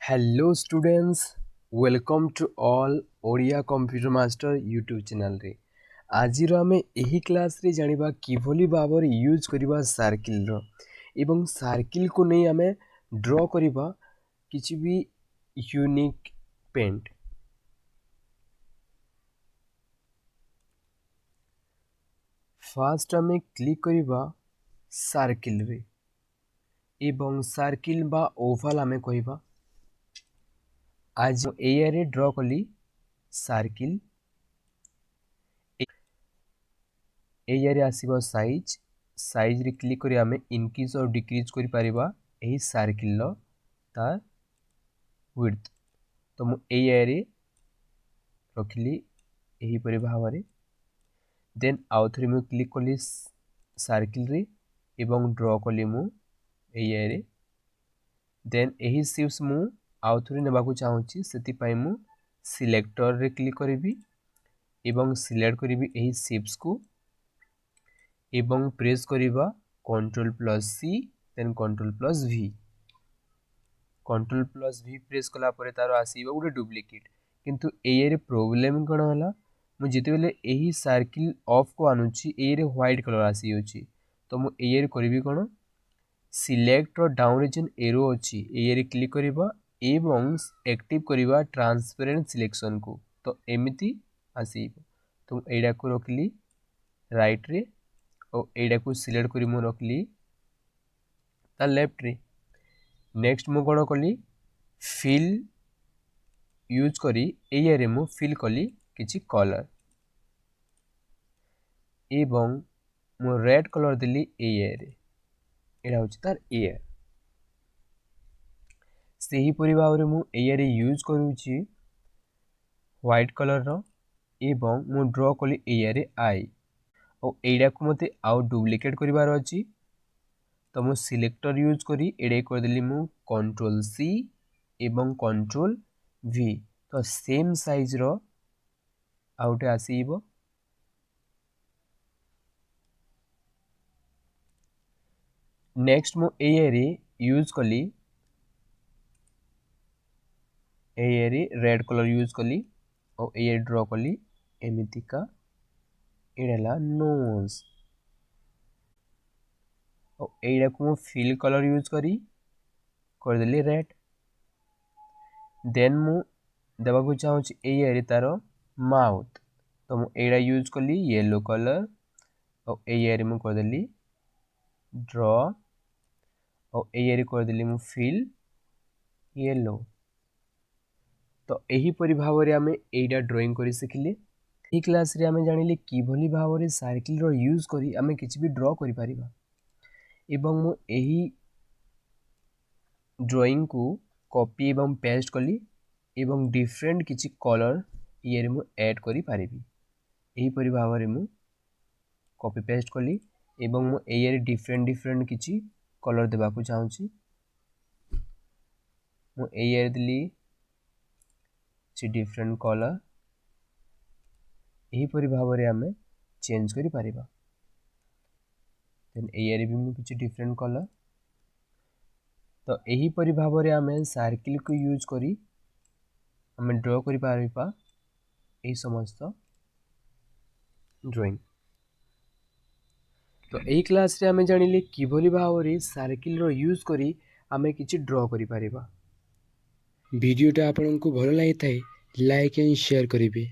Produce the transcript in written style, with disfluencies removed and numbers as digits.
Hello students, welcome to all Odia computer master YouTube channel रे। आज आमे एही क्लास रे जानिबा किभली भाବରେ यूज करिबा सर्किल रो एवं सर्किल को नहीं आमे ड्रॉ करिबा किछि भी यूनिक पेंट। फास्ट आमे क्लिक करिबा सर्किल रे एवं सर्किल बा ओवल आमे कहिबा। आज एआरे ड्रॉ कली सर्किल एरिया आसीबो साइज साइज रे क्लिक करी आमे इंक्रीज और डिक्रीज करि परिबा एही सर्किल लो तार विड्थ। तो मु एरिया रे रखली एही परि भावरे। देन आउ थरे मु क्लिक कली सर्किल रे एवं ड्रॉ कली मु एरिया रे। देन एही शेप्स मु आउ थरे नेबा को चाहूची, सेति पई मु सिलेक्टर रे क्लिक करिवि एवं सिलेक्ट करिवि एही शेप्स को एवं प्रेस करिबा Ctrl+C then Ctrl+V। Ctrl+V press कला परे तार आसीबा गोटे डुप्लिकेट। किंतु एई रे प्रॉब्लम कोन होला, मु जेते बेले एही सर्किल ऑफ को आनुची एई रे व्हाइट कलर आसी होची। तो मु एई रे करबी कोन, सिलेक्ट और डाउन रे जेन एरो अछि एई रे क्लिक करिबा एवं एक्टिव करिबा ट्रांसपेरेंट सिलेक्शन को। तो एमिति आसीबो। तो एडा को रखली राइट रे और एडा को सिलेक्ट करी मु रखली ता लेफ्ट रे। नेक्स्ट मु कोन कली, फिल यूज करी एरिया रे मु फिल कली किछि कलर एवं मु रेड कलर दिली एरिया रे। एडा होछि तार एयर। सेही परि भावरे मु एरिया रे यूज करूछि व्हाइट कलर रो एवं मु ड्रॉ कली एरिया रे आई। और एडा को मते आउ डुप्लिकेट करिवार अछि। तो मु सिलेक्टर यूज करी एडे कर देली मु Ctrl+C एवं Ctrl+V। तो सेम साइज रो आउटे आसीबो। नेक्स्ट मु एरिया रे यूज कली एरिया रे रेड कलर यूज कली और एरिया ड्रॉ कली एमितिका एडला नोज। और एडा को मु फिल कलर यूज करी कर देली रेड। देन मु देबा को चाहूची एरिया रे तारो माउथ। तो मु एडा यूज कली येलो कलर और एरिया रे मु कर देली ड्रॉ और एरिया रे कर देली मु फिल येलो। तो एही परि भावरे आमे एडा ड्राइंग करि सिखिले। एही क्लास रे आमे जानिले किभली भावरे सर्किल रो यूज करी आमे किछि भी ड्रॉ करि परिबा एवं मु एही ड्राइंग को कॉपी एवं पेस्ट कली एवं डिफरेंट किछि कलर ये मु ऐड करि पारिबी। एही परि भावरे मु कॉपी पेस्ट कली एवं मु एयर डिफरेंट किछि कलर देबा को चाहूची। मु एयर दिली छि डिफरेंट कलर। एही परि भावरे आमे चेंज करि पारिबा। देन एयर भी मु किछि डिफरेंट कलर। तो एही परि भावरे आमे सर्किल को यूज करी आमे ड्रॉ करि पारिबा एही समस्त ड्राइंग। तो एही क्लास रे आमे जानिले किभली भावरे सर्किल रो यूज करी आमे किछि ड्रॉ करि पारिबा। भिडियोटा आपनको भल लागि थाए लाइक एंड शेयर करिवे।